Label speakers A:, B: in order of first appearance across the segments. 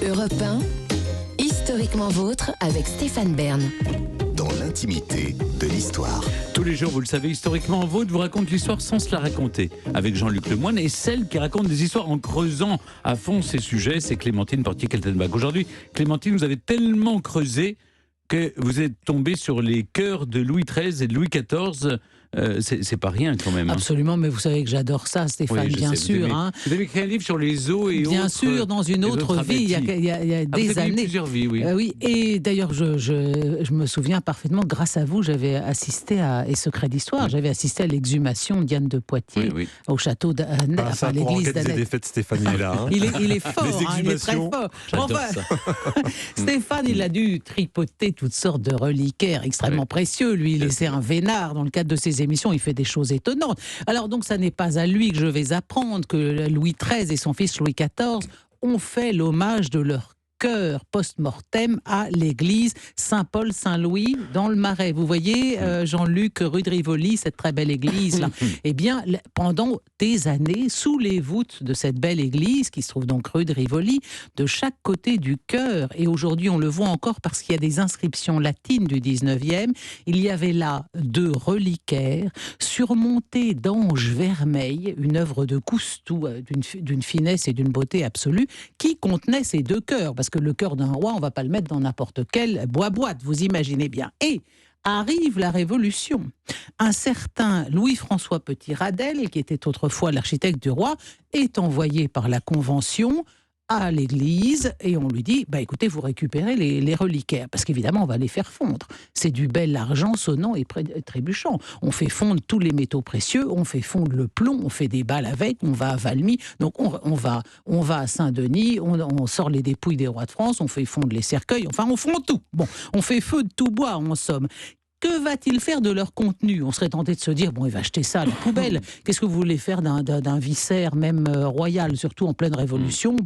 A: Europe 1, historiquement vôtre avec Stéphane Bern.
B: Dans l'intimité de l'histoire.
C: Tous les jours, vous le savez, historiquement vôtre vous raconte l'histoire sans se la raconter. Avec Jean-Luc Lemoyne et celle qui raconte des histoires en creusant à fond ces sujets, c'est Clémentine Portier-Kaltenbach. Aujourd'hui, Clémentine, vous avez tellement creusé que vous êtes tombée sur les chœurs de Louis XIII et de Louis XIV. C'est pas rien quand même.
D: Absolument, mais vous savez que j'adore ça, Stéphane,
C: Oui,
D: bien
C: sais,
D: sûr.
C: Vous avez écrit un livre sur les eaux et
D: bien
C: autres.
D: sûr, dans une autre vie, il y a des
C: vous avez
D: années.
C: eu plusieurs vies, oui.
D: Oui, et d'ailleurs, je me souviens parfaitement, grâce à vous, j'avais assisté à, et secret d'histoire, j'avais assisté à l'exhumation de Diane de Poitiers au château d'Annette,
E: à l'église d'Annette. Des fêtes, Stéphane est là. Hein.
D: Il est fort, il est très fort. Stéphane, il a dû tripoter toutes sortes de reliquaires extrêmement précieux. Lui, il est un vénard. Dans le cadre de ses émissions, il fait des choses étonnantes. Alors donc, ça n'est pas à lui que je vais apprendre que Louis XIII et son fils Louis XIV ont fait l'hommage de leur chœur post-mortem à l'église Saint-Paul-Saint-Louis dans le Marais. Vous voyez, Jean-Luc, rue de Rivoli, cette très belle église-là. Eh bien, pendant des années, sous les voûtes de cette belle église, qui se trouve donc rue de Rivoli, de chaque côté du chœur, et aujourd'hui on le voit encore parce qu'il y a des inscriptions latines du 19e, il y avait là 2 reliquaires surmontés d'anges vermeils, une œuvre de Coustou d'une finesse et d'une beauté absolue, qui contenait ces 2 chœurs. Parce que le cœur d'un roi, on ne va pas le mettre dans n'importe quelle boîte, vous imaginez bien. Et arrive la Révolution. Un certain Louis-François Petit-Radel, qui était autrefois l'architecte du roi, est envoyé par la Convention à l'église et on lui dit, écoutez, vous récupérez les reliquaires, parce qu'évidemment on va les faire fondre. C'est du bel argent sonnant et trébuchant. On fait fondre tous les métaux précieux, on fait fondre le plomb, on fait des balles avec, on va à Valmy, donc on va à Saint-Denis, on sort les dépouilles des rois de France, on fait fondre les cercueils, enfin on fond tout. Bon, on fait feu de tout bois en somme. Que va-t-il faire de leur contenu? On serait tenté de se dire, il va jeter ça à la poubelle. Qu'est-ce que vous voulez faire d'un vicaire, même royal, surtout en pleine Révolution?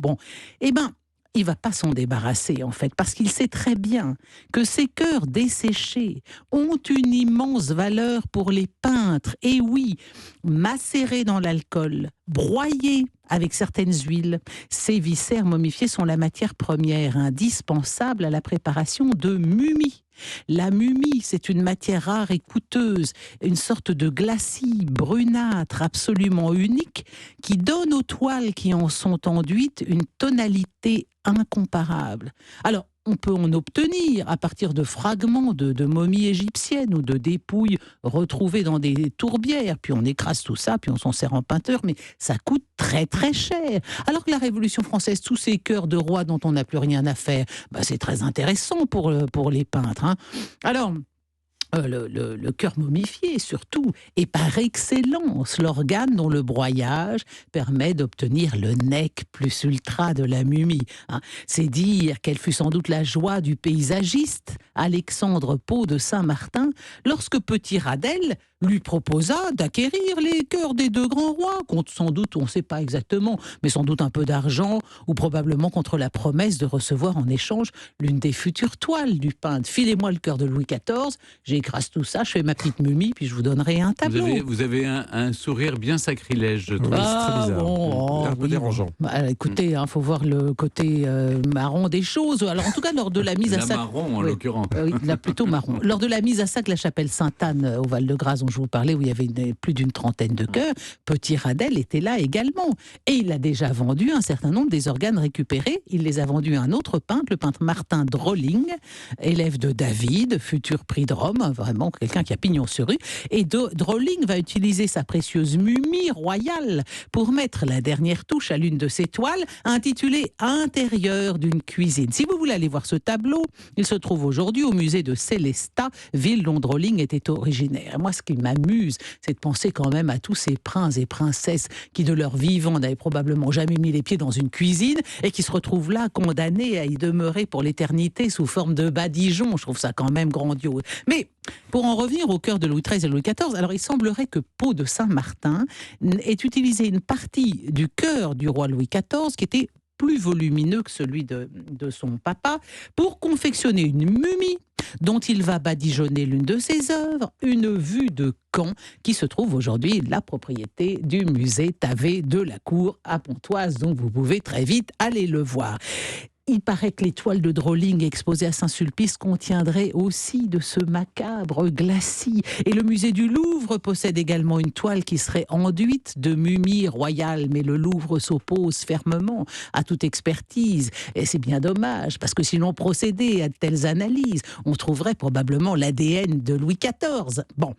D: Il ne va pas s'en débarrasser, en fait, parce qu'il sait très bien que ces chœurs desséchés ont une immense valeur pour les peintres. Et oui, macérés dans l'alcool, broyés avec certaines huiles, ces viscères momifiés sont la matière première indispensable à la préparation de mumies. La mumie, c'est une matière rare et coûteuse, une sorte de glacis brunâtre absolument unique qui donne aux toiles qui en sont enduites une tonalité incomparable. Alors, on peut en obtenir à partir de fragments de momies égyptiennes ou de dépouilles retrouvées dans des tourbières, puis on écrase tout ça, puis on s'en sert en peinture, mais ça coûte très très cher. Alors que la Révolution française, tous ces chœurs de rois dont on n'a plus rien à faire, c'est très intéressant pour les peintres. Hein. Alors, le cœur momifié, surtout, est par excellence l'organe dont le broyage permet d'obtenir le nec plus ultra de la mumie. Hein. C'est dire quelle fut sans doute la joie du paysagiste Alexandre Pau de Saint-Martin lorsque Petit-Radel lui proposa d'acquérir les chœurs des 2 grands rois, contre sans doute, on ne sait pas exactement, mais sans doute un peu d'argent, ou probablement contre la promesse de recevoir en échange l'une des futures toiles du peintre. Filez-moi le cœur de Louis XIV, j'écrase tout ça, je fais ma petite mumie, puis je vous donnerai un tableau.
C: Vous avez un sourire bien sacrilège, je trouve.
E: C'est très bizarre. Un peu dérangeant.
D: Écoutez, faut voir le côté marron des choses. Alors en tout cas, lors de la mise à sac...
C: marron, en l'occurrence.
D: Oui, plutôt marron. Lors de la mise à sac, la chapelle Sainte-Anne au Val-de-Grâce, dont je vous parlais, où il y avait plus d'une trentaine de chœurs, Petit-Radel était là également. Et il a déjà vendu un certain nombre des organes récupérés. Il les a vendus à un autre peintre, le peintre Martin Drolling, élève de David, futur prix de Rome, vraiment quelqu'un qui a pignon sur rue. Et Drolling va utiliser sa précieuse mumie royale pour mettre la dernière touche à l'une de ses toiles, intitulée « Intérieur d'une cuisine ». Si vous voulez aller voir ce tableau, il se trouve aujourd'hui au musée de Sélestat, ville dont Drolling était originaire. Moi, ce qui m'amuse, c'est de penser quand même à tous ces princes et princesses qui, de leur vivant, n'avaient probablement jamais mis les pieds dans une cuisine et qui se retrouvent là, condamnés à y demeurer pour l'éternité sous forme de badigeons. Je trouve ça quand même grandiose. Mais pour en revenir au cœur de Louis XIII et Louis XIV, alors il semblerait que Pau de Saint-Martin ait utilisé une partie du cœur du roi Louis XIV qui était plus volumineux que celui de son papa, pour confectionner une mumie dont il va badigeonner l'une de ses œuvres, une vue de Caen, qui se trouve aujourd'hui la propriété du musée Tavé de la Cour à Pontoise, donc vous pouvez très vite aller le voir. Il paraît que l'étoile de Drolling exposée à Saint-Sulpice contiendrait aussi de ce macabre glacis. Et le musée du Louvre possède également une toile qui serait enduite de mumies royales. Mais le Louvre s'oppose fermement à toute expertise. Et c'est bien dommage, parce que si l'on procédait à de telles analyses, on trouverait probablement l'ADN de Louis XIV. Bon.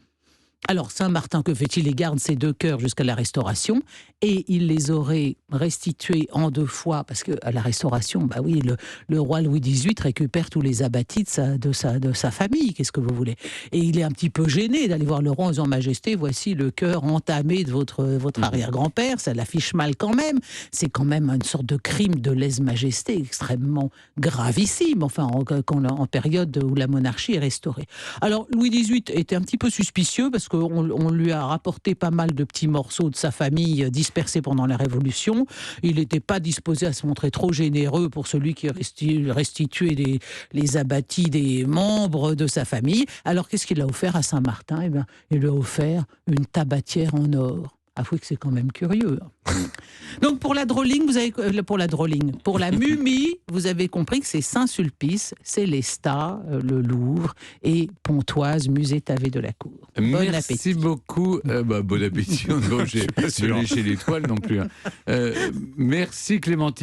D: Alors, Saint-Martin, que fait-il? Il garde ses 2 cœurs jusqu'à la Restauration et il les aurait restitués en 2 fois, parce qu'à la Restauration, bah oui, le roi Louis XVIII récupère tous les abattis de sa famille, qu'est-ce que vous voulez? Et il est un petit peu gêné d'aller voir le roi en disant « Majesté, voici le cœur entamé de votre arrière-grand-père, ça l'affiche mal quand même. » C'est quand même une sorte de crime de lèse-majesté extrêmement gravissime, enfin, en période où la monarchie est restaurée. Alors, Louis XVIII était un petit peu suspicieux, parce qu'on lui a rapporté pas mal de petits morceaux de sa famille dispersés pendant la Révolution. Il n'était pas disposé à se montrer trop généreux pour celui qui restituait les abattis des membres de sa famille. Alors qu'est-ce qu'il a offert à Saint-Martin? Eh bien, il lui a offert une tabatière en or. Avouez que c'est quand même curieux. Donc pour la Drolling, pour la mumie, vous avez compris que c'est Saint-Sulpice, Célestat, le Louvre et Pontoise, musée Tavé de la Cour. Bon appétit.
C: Merci beaucoup. Bon appétit. Non, j'ai pas léché l'étoile non plus. Merci Clémentine.